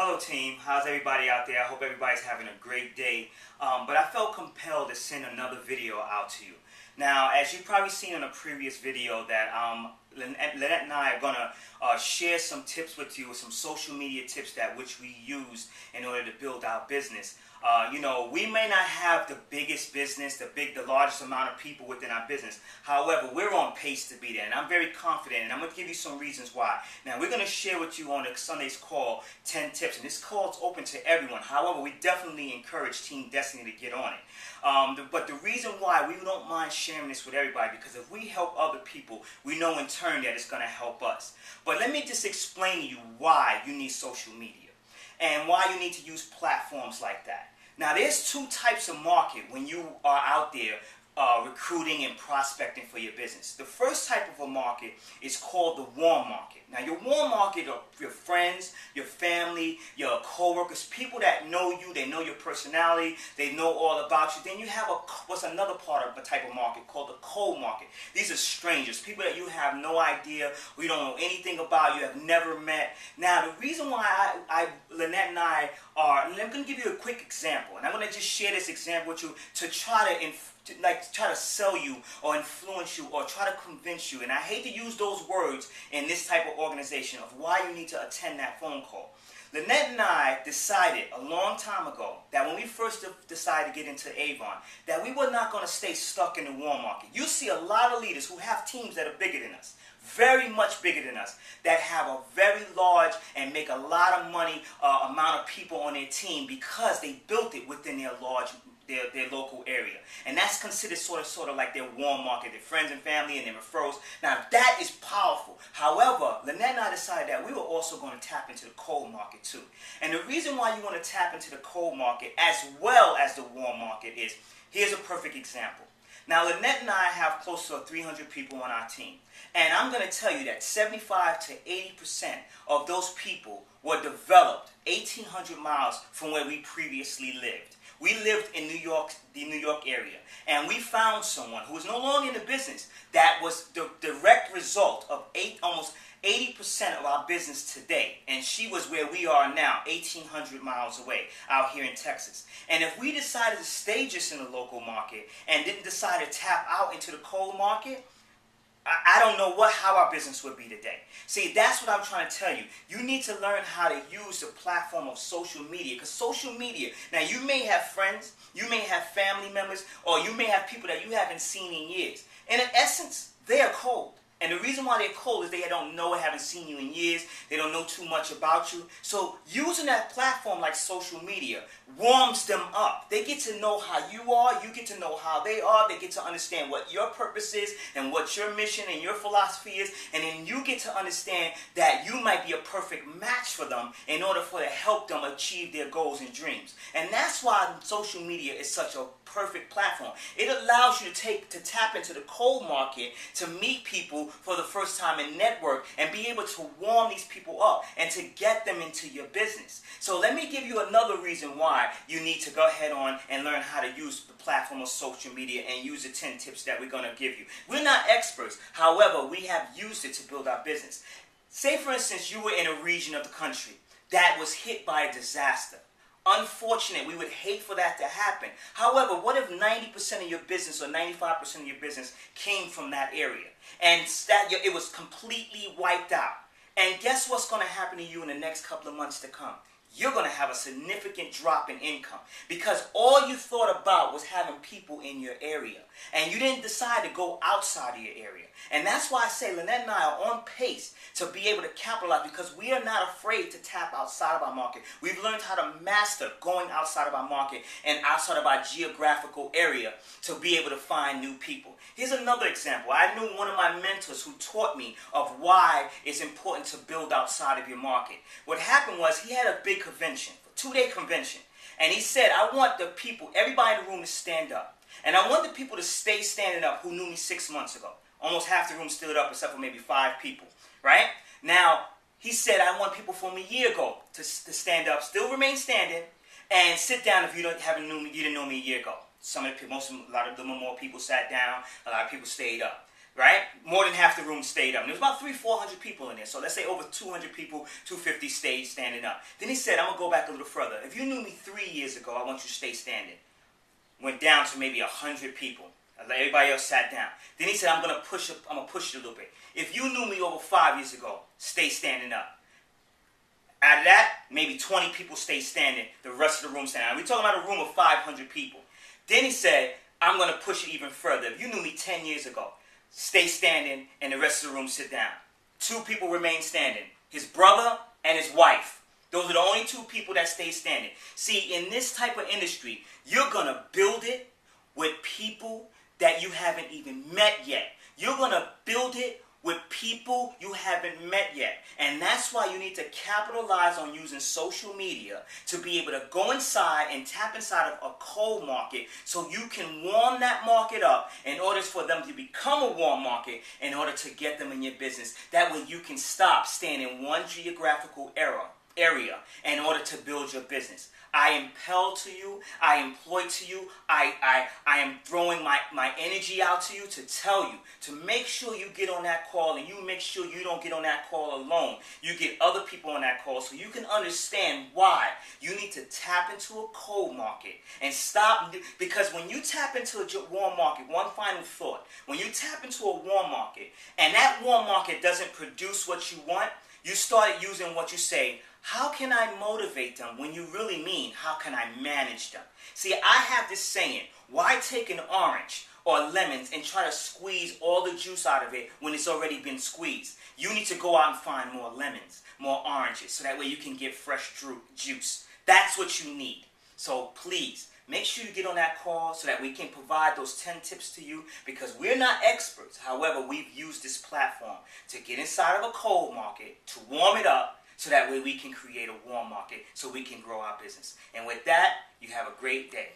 Hello team, how's everybody out there? I hope everybody's having a great day. But I felt compelled to send another video out to you. Now, as you've probably seen in a previous video that Lynette and I are going to share some tips with you, some social media tips that which we use in order to build our business. We may not have the biggest business, the largest amount of people within our business. However, we're on pace to be there, and I'm very confident, and I'm going to give you some reasons why. Now, we're going to share with you on Sunday's call 10 tips, and this call is open to everyone. However, we definitely encourage Team Destiny to get on it. But the reason why we don't mind sharing this with everybody, because if we help other people, we know in turn that it's going to help us. But let me just explain to you why you need social media and why you need to use platforms like that. Now, there's two types of market when you are out there recruiting and prospecting for your business. The first type of a market is called the warm market. Now, your warm market are your friends, your family, your co-workers, people that know you, they know your personality, they know all about you. Then you have what's another part of a type of market called the cold market. These are strangers, people that you have no idea, we don't know anything about, you have never met. Now, the reason why Lynette and I are, and I'm going to give you a quick example, and I'm going to just share this example with you to try to sell you or influence you or try to convince you. And I hate to use those words in this type of organization of why you need to attend that phone call. Lynette and I decided a long time ago that when we first decided to get into Avon, that we were not going to stay stuck in the warm market. You see a lot of leaders who have teams that are bigger than us, very much bigger than us, that have a very large and make a lot of money amount of people on their team because they built it within their local area. And that's considered sort of like their warm market, their friends and family and their referrals. Now, that is powerful. However, Lynette and I decided that we were also going to tap into the cold market too. And the reason why you want to tap into the cold market as well as the warm market is, here's a perfect example. Now, Lynette and I have close to 300 people on our team. And I'm going to tell you that 75 to 80% of those people were developed 1,800 miles from where we previously lived. We lived in New York, the New York area, and we found someone who is no longer in the business that was the direct result of almost 80% of our business today. And she was where we are now, 1,800 miles away, out here in Texas. And if we decided to stay just in the local market and didn't decide to tap out into the cold market, I don't know how our business would be today. See, that's what I'm trying to tell you. You need to learn how to use the platform of social media. Because social media, now you may have friends, you may have family members, or you may have people that you haven't seen in years. And in essence, they are cold. And the reason why they're cold is they don't know, haven't seen you in years. They don't know too much about you. So using that platform like social media warms them up. They get to know how you are. You get to know how they are. They get to understand what your purpose is and what your mission and your philosophy is. And then you get to understand that you might be a perfect match for them in order to help them achieve their goals and dreams. And that's why social media is such a perfect platform. It allows you to tap into the cold market, to meet people for the first time and network and be able to warm these people up and to get them into your business. So let me give you another reason why you need to go ahead on and learn how to use the platform of social media and use the 10 tips that we're going to give you. We're not experts. However, we have used it to build our business. Say, for instance, you were in a region of the country that was hit by a disaster. Unfortunate, we would hate for that to happen. However, what if 90% of your business or 95% of your business came from that area and it was completely wiped out? And guess what's going to happen to you in the next couple of months to come? You're going to have a significant drop in income because all you thought about was having people in your area. And you didn't decide to go outside of your area. And that's why I say Lynette and I are on pace to be able to capitalize because we are not afraid to tap outside of our market. We've learned how to master going outside of our market and outside of our geographical area to be able to find new people. Here's another example. I knew one of my mentors who taught me of why it's important to build outside of your market. What happened was he had a big convention, a 2-day convention. And he said, I want the people, everybody in the room to stand up. And I want the people to stay standing up who knew me 6 months ago. Almost half the room stood up except for maybe 5 people, right? Now, he said, I want people from a year ago to stand up, still remain standing, and sit down if you didn't know me a year ago. Some of the people, a lot of them or more people sat down, a lot of people stayed up. right? More than half the room stayed up. And there was about 300-400 people in there. So let's say over 200 people, 250 stayed standing up. Then he said, I'm going to go back a little further. If you knew me 3 years ago, I want you to stay standing. Went down to maybe 100 people. Everybody else sat down. Then he said, I'm going to push it a little bit. If you knew me over 5 years ago, stay standing up. Out of that, maybe 20 people stay standing. The rest of the room standing. We're talking about a room of 500 people. Then he said, I'm going to push it even further. If you knew me 10 years ago, stay standing and the rest of the room sit down. 2 people remain standing. His brother and his wife. Those are the only 2 people that stay standing. See, in this type of industry, you're going to build it with people that you haven't even met yet. You're going to build it with people you haven't met yet. And that's why you need to capitalize on using social media to be able to go inside and tap inside of a cold market so you can warm that market up in order for them to become a warm market in order to get them in your business. That way you can stop staying in one geographical area in order to build your business. I impel to you, I employ to you, I am throwing my energy out to you to tell you to make sure you get on that call, and you make sure you don't get on that call alone. You get other people on that call so you can understand why you need to tap into a cold market and stop, because when you tap into a warm market, one final thought, when you tap into a warm market and that warm market doesn't produce what you want, you start using what you say, how can I motivate them, when you really mean, how can I manage them? See, I have this saying, why take an orange or lemons and try to squeeze all the juice out of it when it's already been squeezed? You need to go out and find more lemons, more oranges, so that way you can get fresh juice. That's what you need. So please, make sure you get on that call so that we can provide those 10 tips to you, because we're not experts. However, we've used this platform to get inside of a cold market, to warm it up, so that way we can create a warm market so we can grow our business. And with that, you have a great day.